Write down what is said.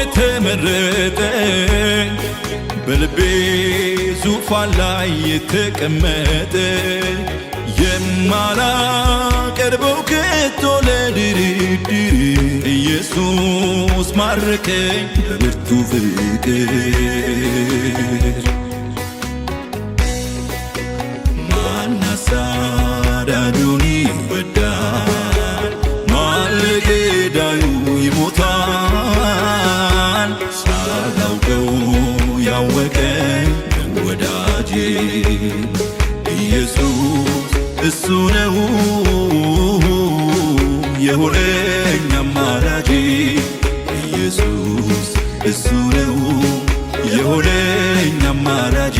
የተመረጠ በልቤ ዙፋን ላይ የተቀመጠ የማላቀርበው ከቶ ለድርድር ኢየሱስ ማረከኝ በብርቱ ፍቅር ማን አሳዳዱን ይወዳል ማን ለገዳዩ ይሞታል ሳላውቀው ያወቀኝ ወዳጄ ኢየሱስ እሱ ነው የሆነኝ አማላጄ ኢየሱስ እሱ ነው የሆነኝ አማላጄ